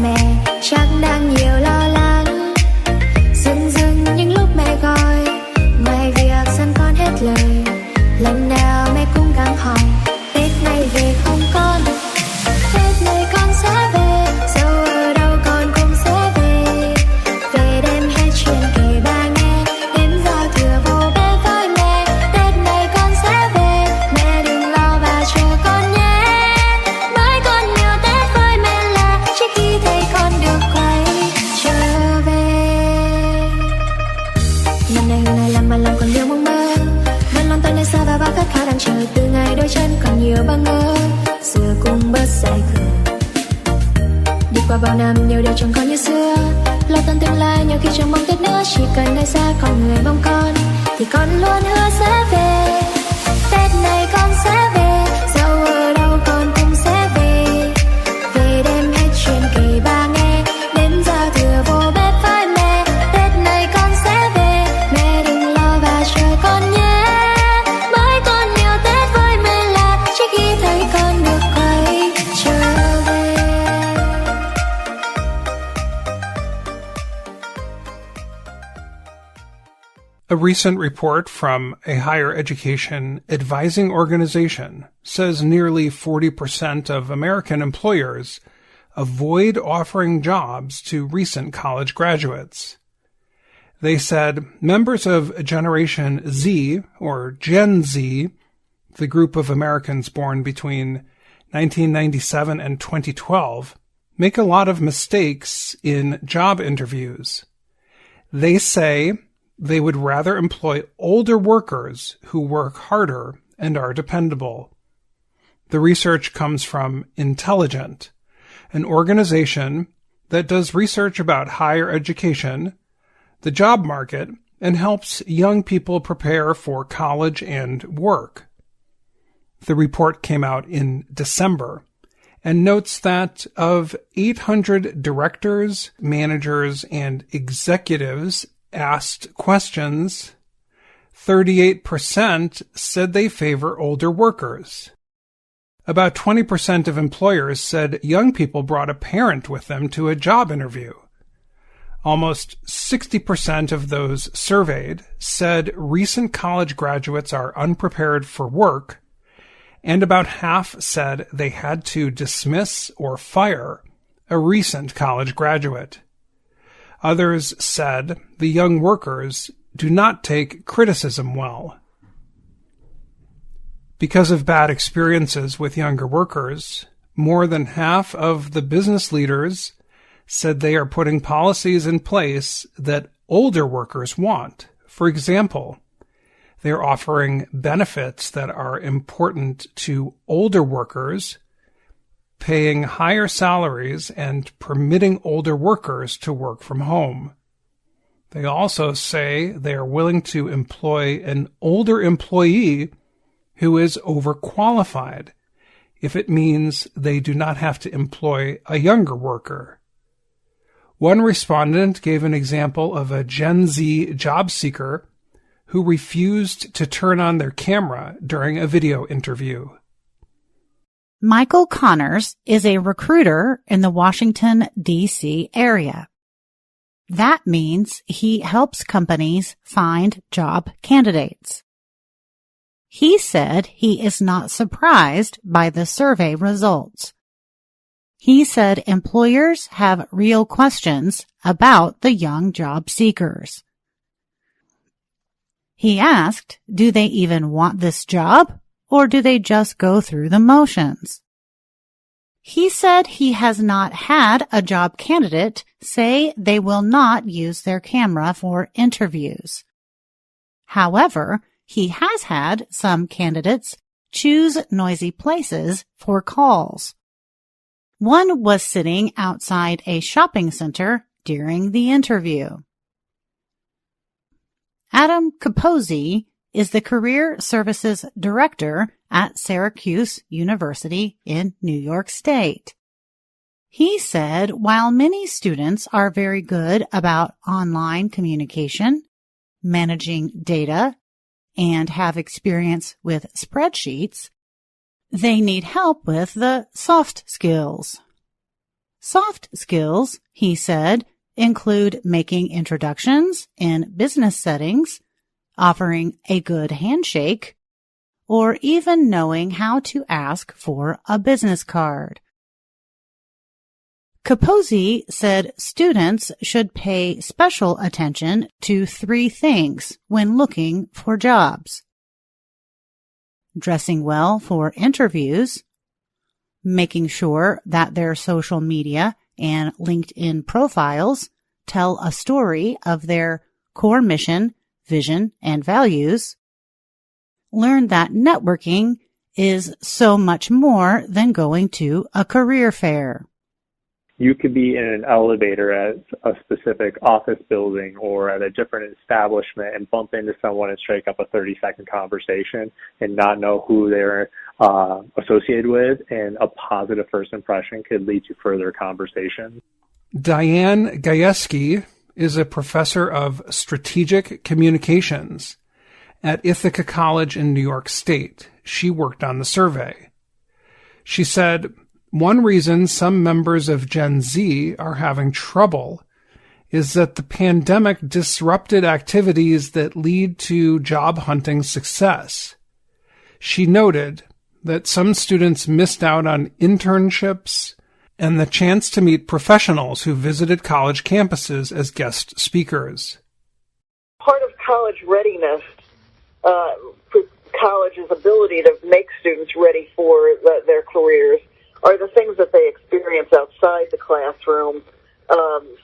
mẹ chắc đang nhiều lo lắng. Dưng dưng những lúc mẹ gọi, ngoài việc dặn con hết lời, lần nào mẹ cũng gắng hỏi Tết này về không con? Tết này con sẽ về, dẫu ở đâu con cũng sẽ về. Về đem hết chuyện kể ba nghe, đến giao thừa vô bếp với mẹ. Tết này con sẽ về, mẹ đừng lo và chờ con nhé. Bởi con nhiều Tết với mẹ là trước khi thấy con được quay trở về. Năm nay làm mà lòng còn nhiều mong mơ, vẫn lon tay nơi xa và bao khát khao đang chờ. Từ ngày đôi chân còn nhiều bỡ ngỡ, xưa cùng bớt dài khờ. Đi qua bao năm nhiều điều chẳng còn như xưa, lo toan tương lai nhiều khi chẳng mong Tết nữa. Chỉ cần nơi xa còn người mong con, thì con luôn hứa sẽ về. Tết này con sẽ về, dẫu ở đâu con cũng sẽ về. Về đem hết chuyện kể ba nghe, đến giao thừa vô bếp với mẹ. Tết này con sẽ về, mẹ đừng lo và chờ con nhé. Bởi con nhiều Tết với mẹ là trước khi thấy con được quay trở về. A recent report from a higher education advising organization says nearly 40% of American employers avoid offering jobs to recent college graduates. They said members of Generation Z, or Gen Z, the group of Americans born between 1997 and 2012, make a lot of mistakes in job interviews. They say they would rather employ older workers who work harder and are dependable. The research comes from Intelligent, an organization that does research about higher education, the job market, and helps young people prepare for college and work. The report came out in December and notes that of 800 directors, managers, and executives asked questions, 38% said they favor older workers. About 20% of employers said young people brought a parent with them to a job interview. Almost 60% of those surveyed said recent college graduates are unprepared for work, and about half said they had to dismiss or fire a recent college graduate. Others said the young workers do not take criticism well. Because of bad experiences with younger workers, more than half of the business leaders said they are putting policies in place that older workers want. For example, they're offering benefits that are important to older workers, paying higher salaries, and permitting older workers to work from home. They also say they are willing to employ an older employee who is overqualified if it means they do not have to employ a younger worker. One respondent gave an example of a Gen Z job seeker who refused to turn on their camera during a video interview. Michael Connors is a recruiter in the Washington, D.C. area. That means he helps companies find job candidates. He said he is not surprised by the survey results. He said employers have real questions about the young job seekers. He asked, do they even want this job? Or do they just go through the motions? He said he has not had a job candidate say they will not use their camera for interviews. However, he has had some candidates choose noisy places for calls. One was sitting outside a shopping center during the interview. Adam Capozzi is the Career Services Director at Syracuse University in New York State. He said while many students are very good about online communication, managing data, and have experience with spreadsheets, they need help with the soft skills. Soft skills, he said, include making introductions in business settings, offering a good handshake, or even knowing how to ask for a business card. Capozzi said students should pay special attention to 3 things when looking for jobs: dressing well for interviews, making sure that their social media and LinkedIn profiles tell a story of their core mission, vision, and values. Learn that networking is so much more than going to a career fair. You could be in an elevator at a specific office building or at a different establishment and bump into someone and strike up a 30-second conversation and not know who they're associated with, and a positive first impression could lead to further conversation. Diane Gajewski is a professor of strategic communications at Ithaca College in New York State. She worked on the survey. She said, one reason some members of Gen Z are having trouble is that the pandemic disrupted activities that lead to job hunting success. She noted that some students missed out on internships and the chance to meet professionals who visited college campuses as guest speakers. Part of college readiness, college's ability to make students ready for their careers, are the things that they experience outside the classroom,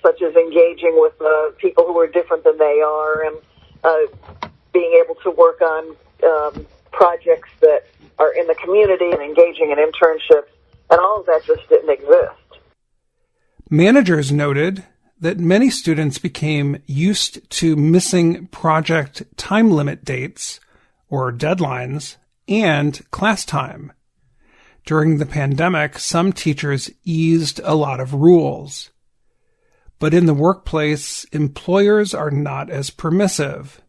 such as engaging with people who are different than they are, and being able to work on projects that are in the community and engaging in internships, and all of that just didn't exist. Managers noted that many students became used to missing project time limit dates or deadlines and class time. During the pandemic, some teachers eased a lot of rules. But in the workplace, employers are not as permissive.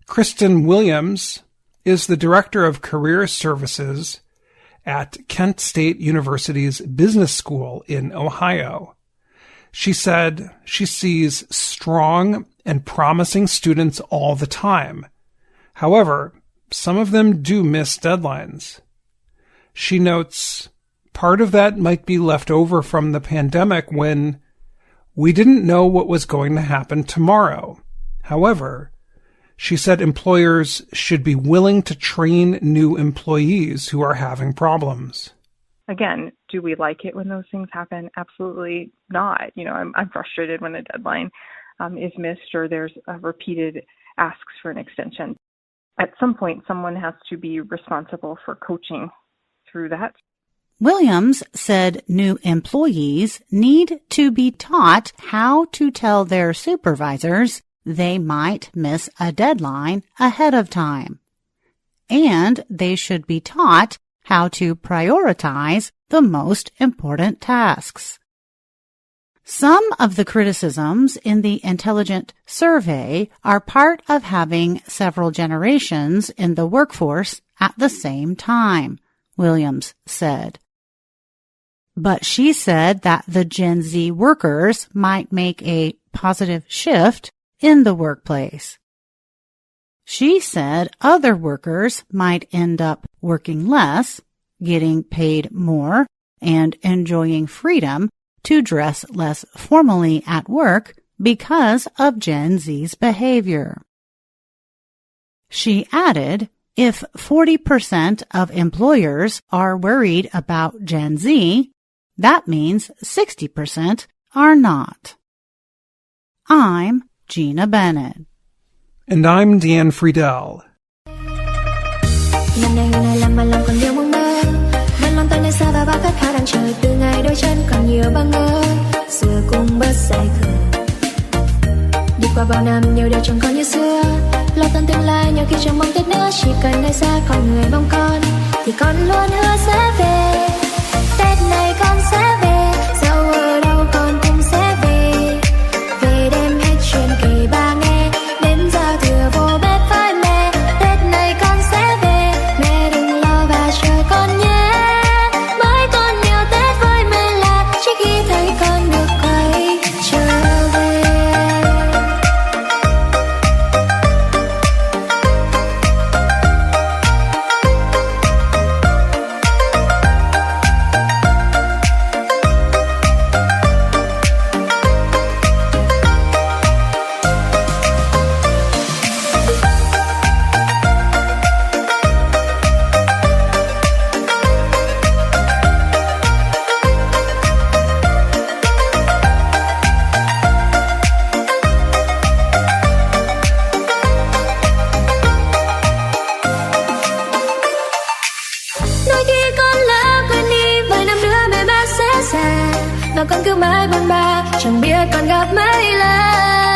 Kristen Williams is the Director of Career Services at Kent State University's Business School in Ohio. She said she sees strong and promising students all the time. However, some of them do miss deadlines. She notes, part of that might be left over from the pandemic when we didn't know what was going to happen tomorrow. However, she said employers should be willing to train new employees who are having problems. Again, do we like it when those things happen? Absolutely not. I'm frustrated when a deadline is missed or there's repeated asks for an extension. At some point, someone has to be responsible for coaching through that. Williams said new employees need to be taught how to tell their supervisors they might miss a deadline ahead of time. And they should be taught how to prioritize the most important tasks. Some of the criticisms in the Intelligent Survey are part of having several generations in the workforce at the same time, Williams said. But she said that the Gen Z workers might make a positive shift in the workplace. She said other workers might end up working less, getting paid more, and enjoying freedom to dress less formally at work because of Gen Z's behavior. She added, if 40% of employers are worried about Gen Z, that means 60% are not. I'm Gena Bennett. And I'm Dan Friedell. Lần này làm mà lòng còn nhiều mong mơ, vẫn lòng tôi nơi xa và bao khát khao đang chờ từ ngày đôi chân còn nhiều bơ ngơ, xưa cùng bớt say khờ. Đi qua bao năm nhiều điều chẳng còn như xưa, lo toan tương lai nhiều khi chẳng mong Tết nữa, chỉ cần nơi xa còn người mong con thì con luôn hứa sẽ về. Tết này con sẽ về, dẫu ở đâu con cũng sẽ về. Về đêm hết chuyện kể ba nghe, đến giao thừa vô bếp với mẹ. Tết này con sẽ về, mẹ đừng lo và chờ con nhé. Mới còn nhiều Tết với mẹ là chỉ khi và con cứ mãi bôn ba chẳng biết còn gặp mấy lần.